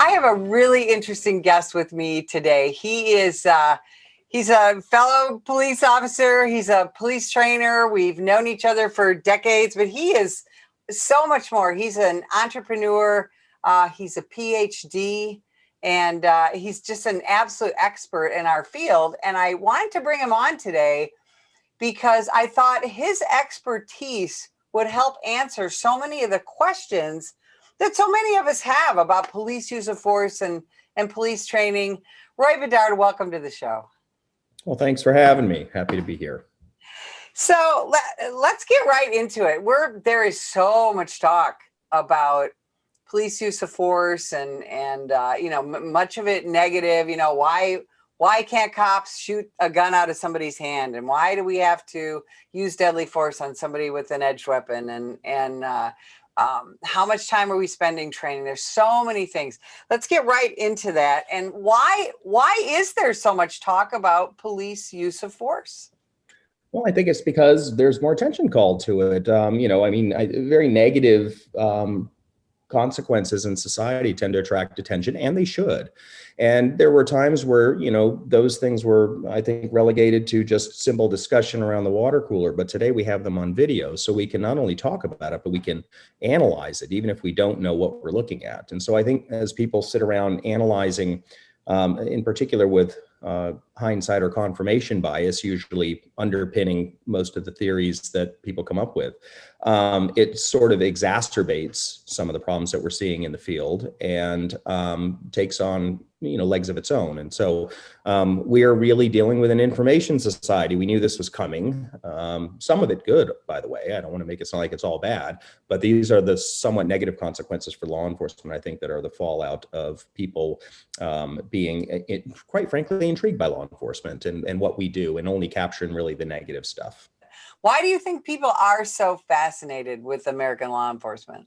I have a really interesting guest with me today. He's a fellow police officer. He's a police trainer. We've known each other for decades, but he is so much more. He's an entrepreneur. He's a PhD, and he's just an absolute expert in our field. And I wanted to bring him on today because I thought his expertise would help answer so many of the questions that so many of us have about police use of force and police training. Roy Bedard, welcome to the show. Well, thanks for having me. Happy to be here. So let's get right into it. There is so much talk about police use of force and much of it negative. Why can't cops shoot a gun out of somebody's hand? And why do we have to use deadly force on somebody with an edged weapon? And how much time are we spending training? There's so many things. Let's get right into that. And why is there so much talk about police use of force? Well, I think it's because there's more attention called to it. Very negative consequences in society tend to attract attention, and they should. And there were times where, those things were, I think, relegated to just simple discussion around the water cooler. But today we have them on video, so we can not only talk about it, but we can analyze it, even if we don't know what we're looking at. And so I think as people sit around analyzing, in particular with hindsight or confirmation bias, usually underpinning most of the theories that people come up with, it sort of exacerbates some of the problems that we're seeing in the field and takes on legs of its own. And so we are really dealing with an information society. We knew this was coming. Some of it good, by the way. I don't want to make it sound like it's all bad, but these are the somewhat negative consequences for law enforcement, I think, that are the fallout of people being, quite frankly, intrigued by law enforcement and what we do, and only capturing really the negative stuff. Why do you think people are so fascinated with American law enforcement?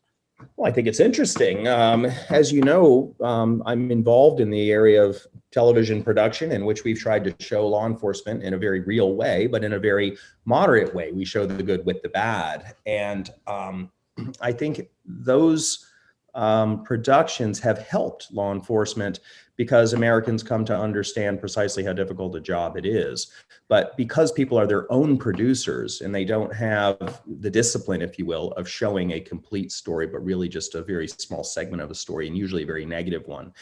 Well, I think it's interesting. As you know, I'm involved in the area of television production, in which we've tried to show law enforcement in a very real way, but in a very moderate way. We show the good with the bad. And I think those productions have helped law enforcement because Americans come to understand precisely how difficult a job it is. But because people are their own producers and they don't have the discipline, if you will, of showing a complete story, but really just a very small segment of a story, and usually a very negative one,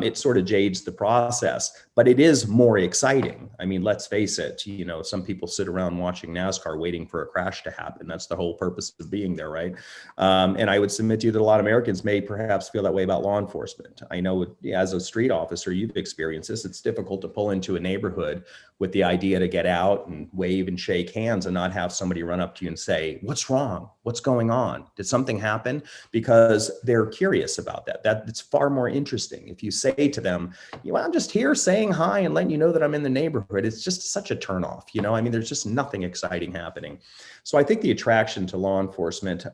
it sort of jades the process. But it is more exciting. I mean, let's face it, some people sit around watching NASCAR waiting for a crash to happen. That's the whole purpose of being there, right? And I would submit to you that a lot of Americans may perhaps feel that way about law enforcement. I know as a street officer, you've experienced this. It's difficult to pull into a neighborhood with the idea to get out and wave and shake hands and not have somebody run up to you and say, "What's wrong? What's going on? Did something happen?" Because they're curious about that. It's far more interesting. If you say to them, "I'm just here saying hi and letting you know that I'm in the neighborhood," it's just such a turnoff. There's just nothing exciting happening. So I think the attraction to law enforcement,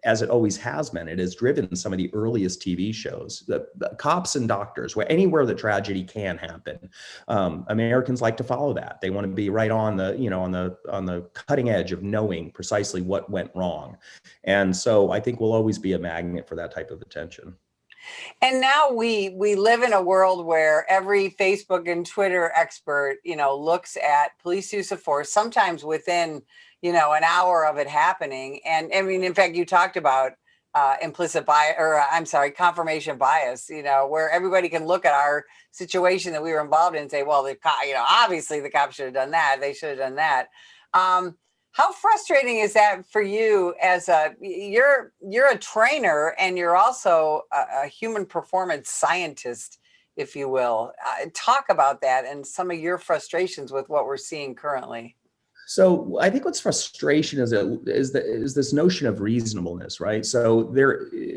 as it always has been, it has driven some of the earliest TV shows, the Cops and Doctors, where anywhere the tragedy can happen. Americans like to follow that. They want to be right on the cutting edge of knowing precisely what went wrong. And so I think we'll always be a magnet for that type of attention. And now we live in a world where every Facebook and Twitter expert, looks at police use of force, sometimes within, an hour of it happening. And I mean, in fact, you talked about confirmation bias, where everybody can look at our situation that we were involved in and say, well, obviously the cops should have done that. They should have done that. How frustrating is that for you as you're a trainer and you're also a human performance scientist, if you will. Talk about that and some of your frustrations with what we're seeing currently. So I think what's frustration is this notion of reasonableness, right? So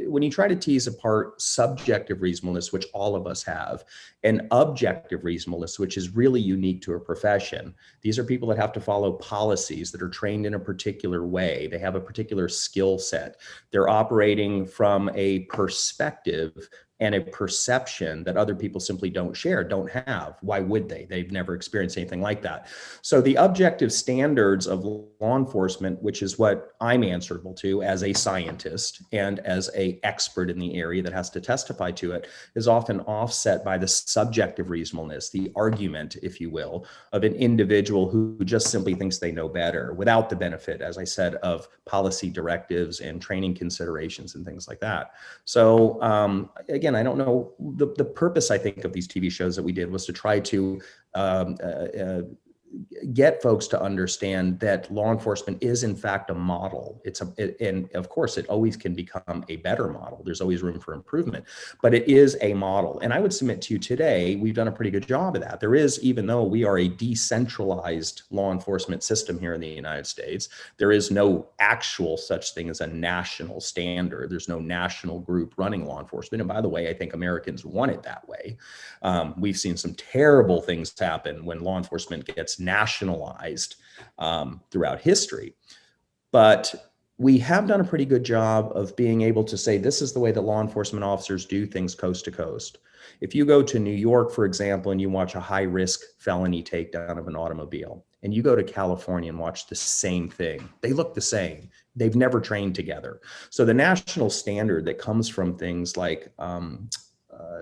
when you try to tease apart subjective reasonableness, which all of us have, and objective reasonableness, which is really unique to a profession, these are people that have to follow policies that are trained in a particular way. They have a particular skill set. They're operating from a perspective and a perception that other people simply don't share, don't have. Why would they? They've never experienced anything like that. So the objective standards of law enforcement, which is what I'm answerable to as a scientist and as an expert in the area that has to testify to it, is often offset by the subjective reasonableness, the argument, if you will, of an individual who just simply thinks they know better without the benefit, as I said, of policy directives and training considerations and things like that. So again, I don't know, the purpose, I think, of these TV shows that we did was to try to get folks to understand that law enforcement is in fact a model. And of course it always can become a better model. There's always room for improvement, but it is a model. And I would submit to you today, we've done a pretty good job of that. There is, even though we are a decentralized law enforcement system here in the United States, there is no actual such thing as a national standard. There's no national group running law enforcement. And by the way, I think Americans want it that way. We've seen some terrible things happen when law enforcement gets nationalized throughout history. But we have done a pretty good job of being able to say, this is the way that law enforcement officers do things coast to coast. If you go to New York, for example, and you watch a high risk felony takedown of an automobile, and you go to California and watch the same thing, they look the same. They've never trained together. So the national standard that comes from things like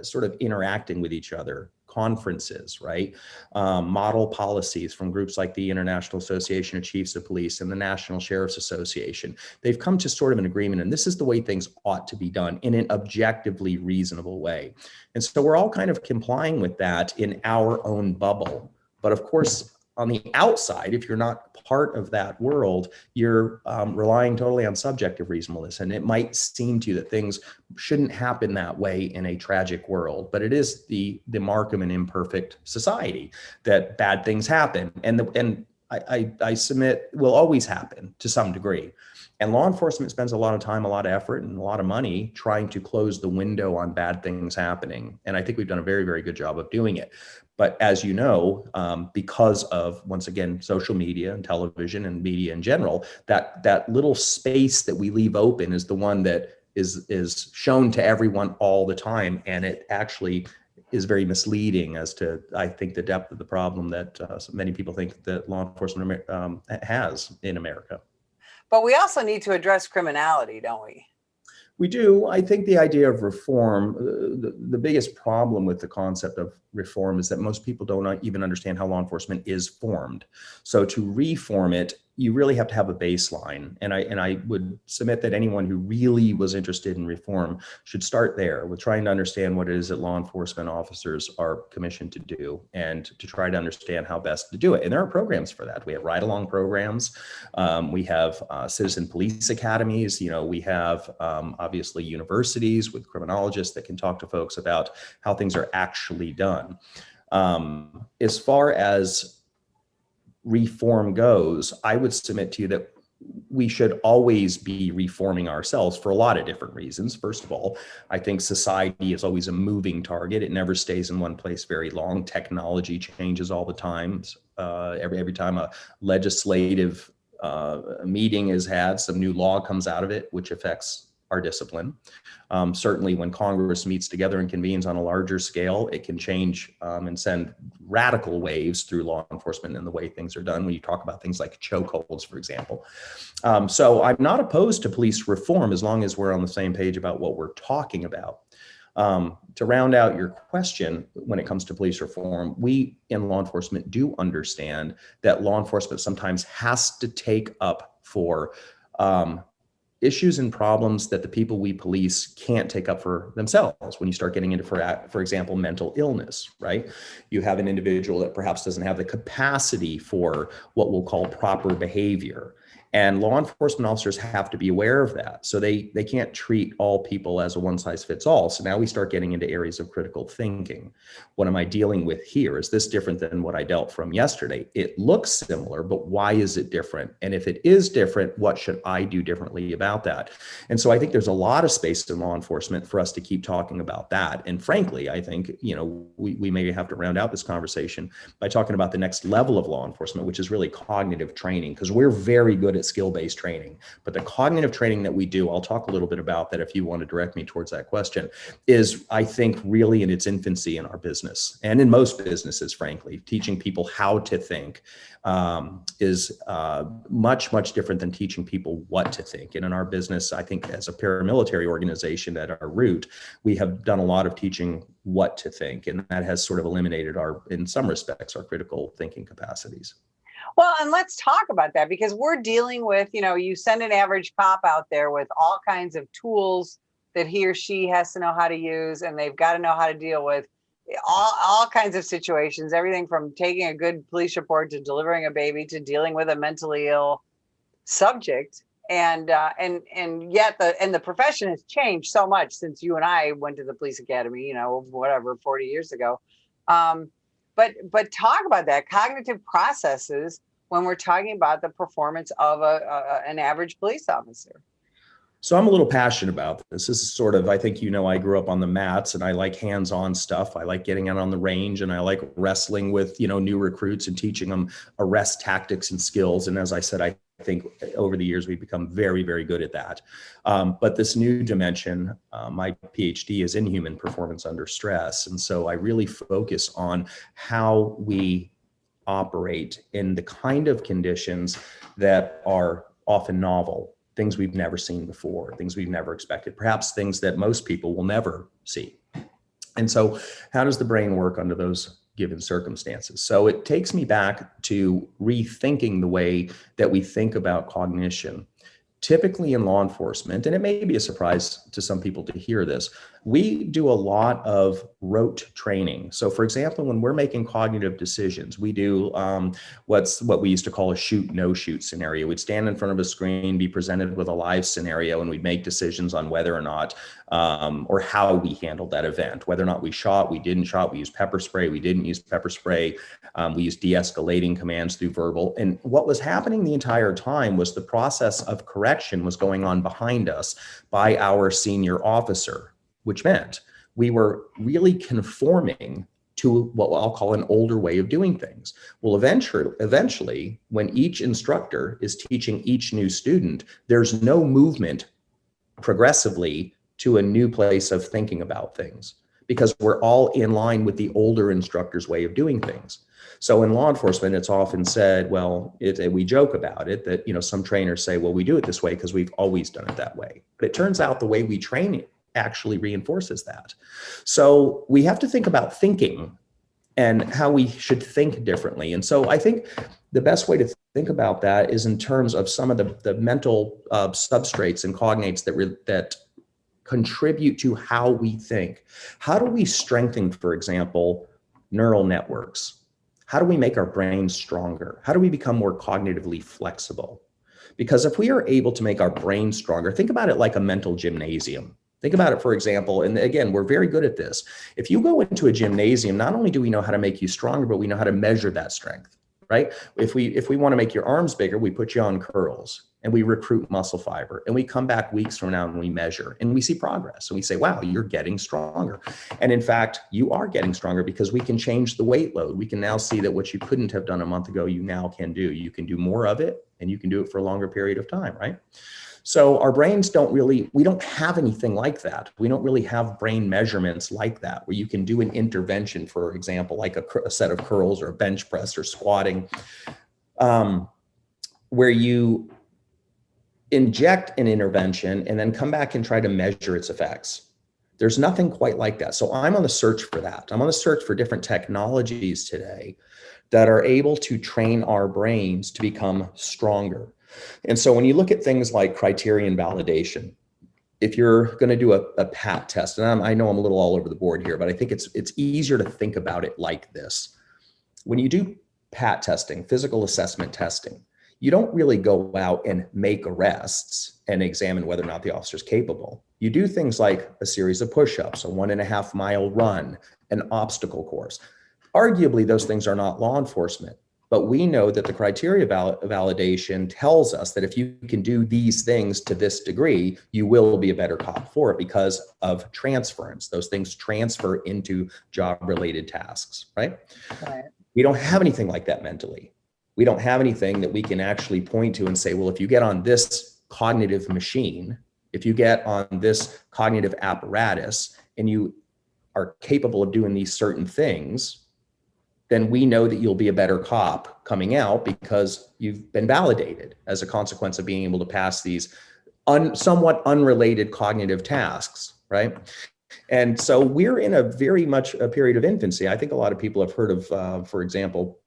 sort of interacting with each other, conferences, right? Model policies from groups like the International Association of Chiefs of Police and the National Sheriff's Association. They've come to sort of an agreement, and this is the way things ought to be done in an objectively reasonable way. And so we're all kind of complying with that in our own bubble. But of course, on the outside, if you're not part of that world, you're relying totally on subjective reasonableness. And it might seem to you that things shouldn't happen that way in a tragic world, but it is the mark of an imperfect society that bad things happen. And I submit will always happen to some degree. And law enforcement spends a lot of time, a lot of effort, and a lot of money trying to close the window on bad things happening. And I think we've done a very, very good job of doing it. But as you know, because of, once again, social media and television and media in general, that little space that we leave open is the one that is shown to everyone all the time. And it actually is very misleading as to, I think, the depth of the problem that many people think that law enforcement has in America. But we also need to address criminality, don't we? We do. I think the idea of reform, the biggest problem with the concept of reform is that most people don't even understand how law enforcement is formed. So to reform it, you really have to have a baseline. And I would submit that anyone who really was interested in reform should start there with trying to understand what it is that law enforcement officers are commissioned to do and to try to understand how best to do it. And there are programs for that. We have ride-along programs. We have citizen police academies. You know, we have obviously universities with criminologists that can talk to folks about how things are actually done. As far as reform goes, I would submit to you that we should always be reforming ourselves for a lot of different reasons. First of all, I think society is always a moving target. It never stays in one place very long. Technology changes all the time. Every time a legislative meeting is had, some new law comes out of it, which affects our discipline. Certainly when Congress meets together and convenes on a larger scale, it can change and send radical waves through law enforcement and the way things are done when you talk about things like chokeholds, for example. So I'm not opposed to police reform as long as we're on the same page about what we're talking about. To round out your question, when it comes to police reform, we in law enforcement do understand that law enforcement sometimes has to take up for issues and problems that the people we police can't take up for themselves. When you start getting into, for example, mental illness, right? You have an individual that perhaps doesn't have the capacity for what we'll call proper behavior. And law enforcement officers have to be aware of that. So they can't treat all people as a one size fits all. So now we start getting into areas of critical thinking. What am I dealing with here? Is this different than what I dealt from yesterday? It looks similar, but why is it different? And if it is different, what should I do differently about that? And so I think there's a lot of space in law enforcement for us to keep talking about that. And frankly, I think, you know, we may have to round out this conversation by talking about the next level of law enforcement, which is really cognitive training, because we're very good at skill-based training. But the cognitive training that we do, I'll talk a little bit about that if you want to direct me towards that question, is, I think, really in its infancy in our business and in most businesses, frankly. Teaching people how to think is much, much different than teaching people what to think. And in our business, I think as a paramilitary organization at our root, we have done a lot of teaching what to think. And that has sort of eliminated in some respects, our critical thinking capacities. Well, and let's talk about that, because we're dealing with, you send an average cop out there with all kinds of tools that he or she has to know how to use, and they've got to know how to deal with all kinds of situations, everything from taking a good police report to delivering a baby to dealing with a mentally ill subject. And yet the profession has changed so much since you and I went to the police academy, 40 years ago. But talk about that cognitive processes when we're talking about the performance of an average police officer. So I'm a little passionate about this. This is sort of, I think, I grew up on the mats, and I like hands-on stuff. I like getting out on the range, and I like wrestling with, new recruits and teaching them arrest tactics and skills. And as I said, I think over the years, we've become very, very good at that. But this new dimension, my PhD is in human performance under stress. And so I really focus on how we operate in the kind of conditions that are often novel, things we've never seen before, things we've never expected, perhaps things that most people will never see. And so how does the brain work under those given circumstances? So it takes me back to rethinking the way that we think about cognition. Typically in law enforcement, and it may be a surprise to some people to hear this, we do a lot of rote training. So for example, when we're making cognitive decisions, we do what we used to call a shoot, no shoot scenario. We'd stand in front of a screen, be presented with a live scenario, and we'd make decisions on whether or not, or how we handled that event, whether or not we shot, we didn't shot, we used pepper spray, we didn't use pepper spray, we used de-escalating commands through verbal. And what was happening the entire time was the process of correction was going on behind us by our senior officer, which meant we were really conforming to what I'll call an older way of doing things. Well, eventually, when each instructor is teaching each new student, there's no movement progressively to a new place of thinking about things, because we're all in line with the older instructor's way of doing things. So in law enforcement, it's often said, well, we joke about it, that some trainers say, well, we do it this way because we've always done it that way. But it turns out the way we train it actually reinforces that. So we have to think about thinking and how we should think differently. And so I think the best way to think about that is in terms of some of the mental substrates and cognates that contribute to how we think. How do we strengthen, for example, neural networks? How do we make our brains stronger? How do we become more cognitively flexible? Because if we are able to make our brain stronger, think about it like a mental gymnasium. Think about it, for example, and again, we're very good at this. If you go into a gymnasium, not only do we know how to make you stronger, but we know how to measure that strength, right? If we want to make your arms bigger, we put you on curls and we recruit muscle fiber, and we come back weeks from now and we measure and we see progress. And we say, wow, you're getting stronger. And in fact, you are getting stronger because we can change the weight load. We can now see that what you couldn't have done a month ago, you now can do. You can do more of it, and you can do it for a longer period of time, right? So our brains we don't have anything like that. We don't really have brain measurements like that, where you can do an intervention, for example, like a set of curls or a bench press or squatting, where you inject an intervention and then come back and try to measure its effects. There's nothing quite like that. So I'm on the search for that. I'm on the search for different technologies today that are able to train our brains to become stronger. And so when you look at things like criterion validation, if you're going to do a PAT test, and I know I'm a little all over the board here, but I think it's easier to think about it like this. When you do PAT testing, physical assessment testing, you don't really go out and make arrests and examine whether or not the officer's capable. You do things like a series of push-ups, a 1.5 mile run, an obstacle course. Arguably, those things are not law enforcement. But we know that the criteria validation tells us that if you can do these things to this degree, you will be a better cop for it because of transference. Those things transfer into job-related tasks, right? We don't have anything like that mentally. We don't have anything that we can actually point to and say, well, if you get on this cognitive machine, if you get on this cognitive apparatus and you are capable of doing these certain things, then we know that you'll be a better cop coming out because you've been validated as a consequence of being able to pass these somewhat unrelated cognitive tasks, right? And so we're in a very much a period of infancy. I think a lot of people have heard of, for example,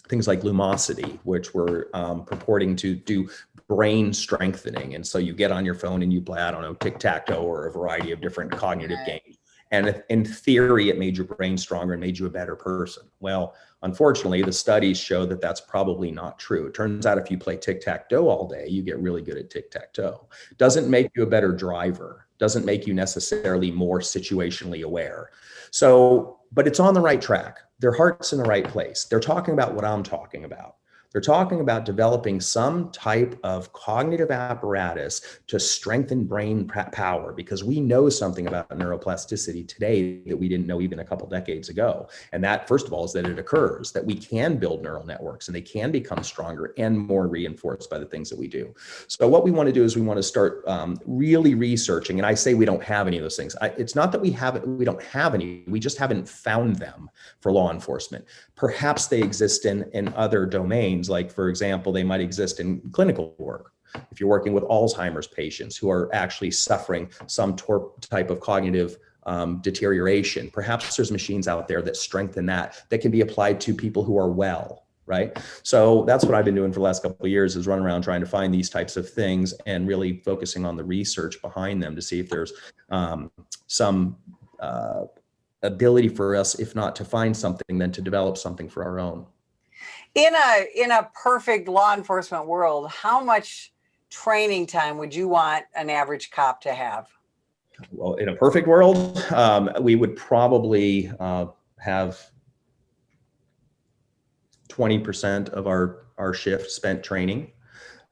things like Lumosity, which were purporting to do brain strengthening. And so you get on your phone and you play, I don't know, tic-tac-toe or a variety of different cognitive games. And in theory, it made your brain stronger and made you a better person. Well, unfortunately, the studies show that that's probably not true. It turns out if you play tic-tac-toe all day, you get really good at tic-tac-toe. Doesn't make you a better driver, doesn't make you necessarily more situationally aware. So, but it's on the right track. Their heart's in the right place. They're talking about what I'm talking about. They're talking about developing some type of cognitive apparatus to strengthen brain power, because we know something about neuroplasticity today that we didn't know even a couple decades ago. And that, first of all, is that it occurs, that we can build neural networks and they can become stronger and more reinforced by the things that we do. So what we want to do is we want to start really researching. And I say we don't have any of those things. It's not that we don't have any, we just haven't found them for law enforcement. Perhaps they exist in other domains. Like, for example, they might exist in clinical work. If you're working with Alzheimer's patients who are actually suffering some type of cognitive deterioration, perhaps there's machines out there that strengthen that can be applied to people who are well, right? So that's what I've been doing for the last couple of years, is running around trying to find these types of things and really focusing on the research behind them to see if there's some ability for us, if not to find something, then to develop something for our own. In a perfect law enforcement world, how much training time would you want an average cop to have? Well, in a perfect world, we would probably have 20% of our shift spent training.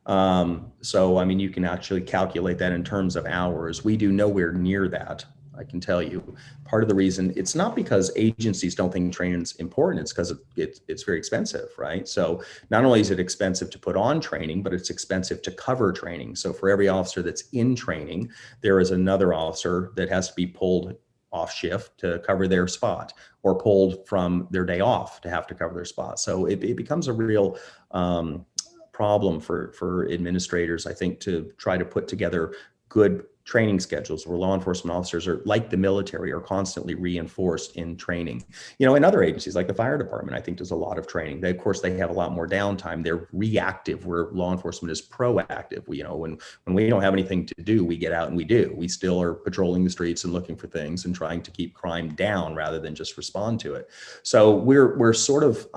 So, I mean, you can actually calculate that in terms of hours. We do nowhere near that, I can tell you. Part of the reason, it's not because agencies don't think training is important, it's because it's very expensive, right? So not only is it expensive to put on training, but it's expensive to cover training. So for every officer that's in training, there is another officer that has to be pulled off shift to cover their spot, or pulled from their day off to have to cover their spot. So it becomes a real problem for administrators, I think, to try to put together good training schedules where law enforcement officers are, like the military, are constantly reinforced in training. You know, in other agencies like the fire department, I think does a lot of training. Of course, they have a lot more downtime. They're reactive, where law enforcement is proactive. When we don't have anything to do, we get out and we do. We still are patrolling the streets and looking for things and trying to keep crime down rather than just respond to it. So we're sort of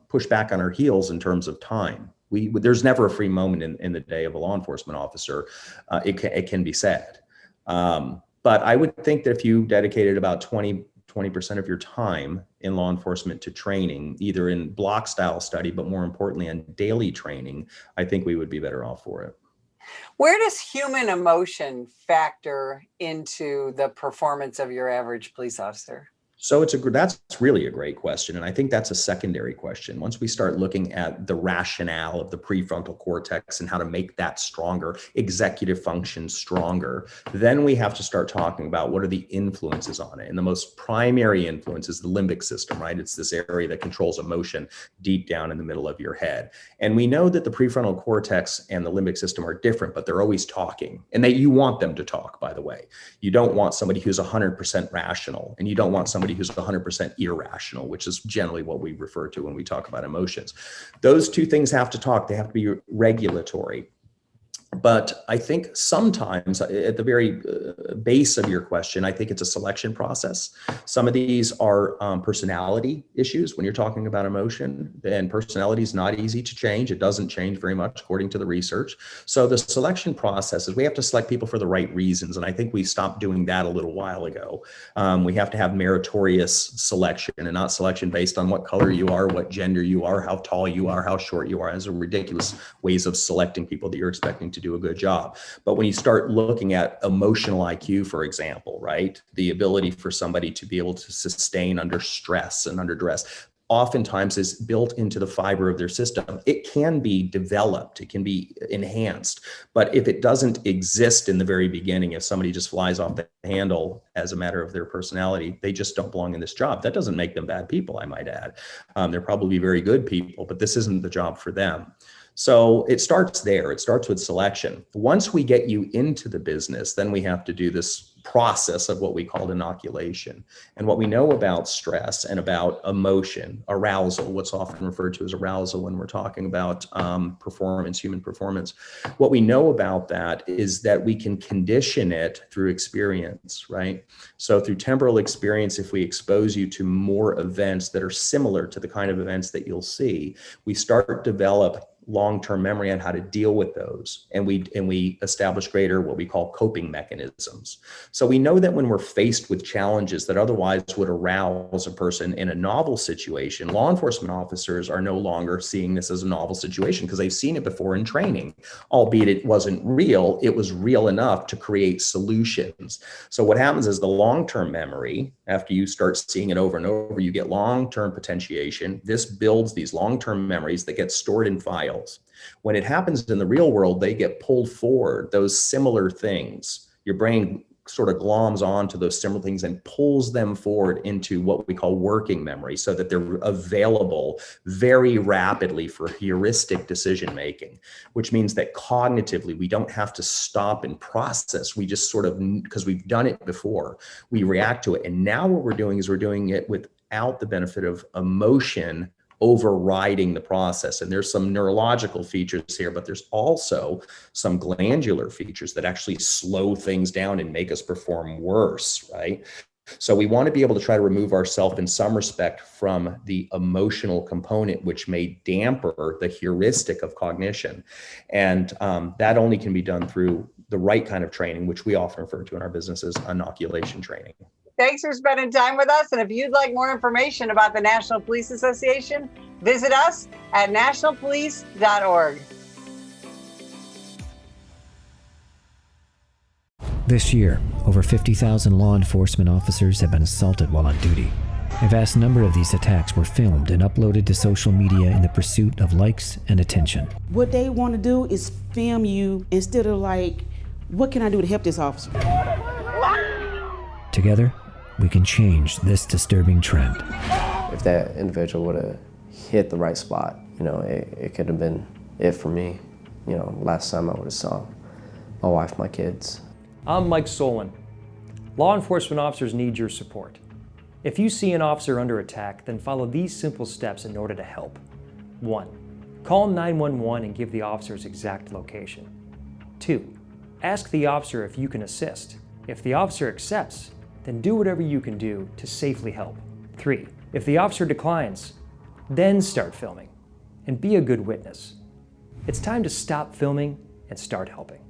pushed back on our heels in terms of time. There's never a free moment in the day of a law enforcement officer. It can be said. But I would think that if you dedicated about 20% of your time in law enforcement to training, either in block style study, but more importantly in daily training, I think we would be better off for it. Where does human emotion factor into the performance of your average police officer? So that's really a great question. And I think that's a secondary question. Once we start looking at the rationale of the prefrontal cortex and how to make that stronger, executive function stronger, then we have to start talking about what are the influences on it. And the most primary influence is the limbic system, right? It's this area that controls emotion deep down in the middle of your head. And we know that the prefrontal cortex and the limbic system are different, but they're always talking. And you want them to talk, by the way. You don't want somebody who's 100% rational, and you don't want somebody who's 100% irrational, which is generally what we refer to when we talk about emotions. Those two things have to talk. They have to be regulatory. But I think sometimes at the very base of your question, I think it's a selection process. Some of these are personality issues when you're talking about emotion, and personality is not easy to change. It doesn't change very much according to the research. So the selection process is we have to select people for the right reasons. And I think we stopped doing that a little while ago. We have to have meritorious selection and not selection based on what color you are, what gender you are, how tall you are, how short you are. Those are ridiculous ways of selecting people that you're expecting to do a good job. But when you start looking at emotional IQ, for example, right, the ability for somebody to be able to sustain under stress and under duress, oftentimes is built into the fiber of their system. It can be developed, it can be enhanced, but if it doesn't exist in the very beginning, if somebody just flies off the handle as a matter of their personality, they just don't belong in this job. That doesn't make them bad people, I might add. They're probably very good people, but this isn't the job for them. So it starts there. It starts with selection. Once we get you into the business, then we have to do this process of what we call inoculation. And what we know about stress and about emotion, arousal, what's often referred to as arousal when we're talking about performance, human performance, what we know about that is that we can condition it through experience, right? So through temporal experience, if we expose you to more events that are similar to the kind of events that you'll see, we start to develop long-term memory on how to deal with those. And we establish greater what we call coping mechanisms. So we know that when we're faced with challenges that otherwise would arouse a person in a novel situation, law enforcement officers are no longer seeing this as a novel situation because they've seen it before in training, albeit it wasn't real. It was real enough to create solutions. So what happens is the long-term memory, after you start seeing it over and over, you get long-term potentiation. This builds these long-term memories that get stored in files. When it happens in the real world, they get pulled forward, those similar things. Your brain sort of gloms onto those similar things and pulls them forward into what we call working memory so that they're available very rapidly for heuristic decision making, which means that cognitively, we don't have to stop and process. We just sort of, because we've done it before, we react to it. And now what we're doing is we're doing it without the benefit of emotion overriding the process. And there's some neurological features here, but there's also some glandular features that actually slow things down and make us perform worse, right? So we want to be able to try to remove ourselves in some respect from the emotional component, which may damper the heuristic of cognition. And that only can be done through the right kind of training, which we often refer to in our business as inoculation training. Thanks for spending time with us. And if you'd like more information about the National Police Association, visit us at nationalpolice.org. This year, over 50,000 law enforcement officers have been assaulted while on duty. A vast number of these attacks were filmed and uploaded to social media in the pursuit of likes and attention. What they want to do is film you instead of like, what can I do to help this officer? Together, we can change this disturbing trend. If that individual would have hit the right spot, it could have been it for me. Last time I would have saw my wife, my kids. I'm Mike Solon. Law enforcement officers need your support. If you see an officer under attack, then follow these simple steps in order to help. 1. Call 911 and give the officer's exact location. 2. Ask the officer if you can assist. If the officer accepts, then do whatever you can do to safely help. 3. If the officer declines, then start filming and be a good witness. It's time to stop filming and start helping.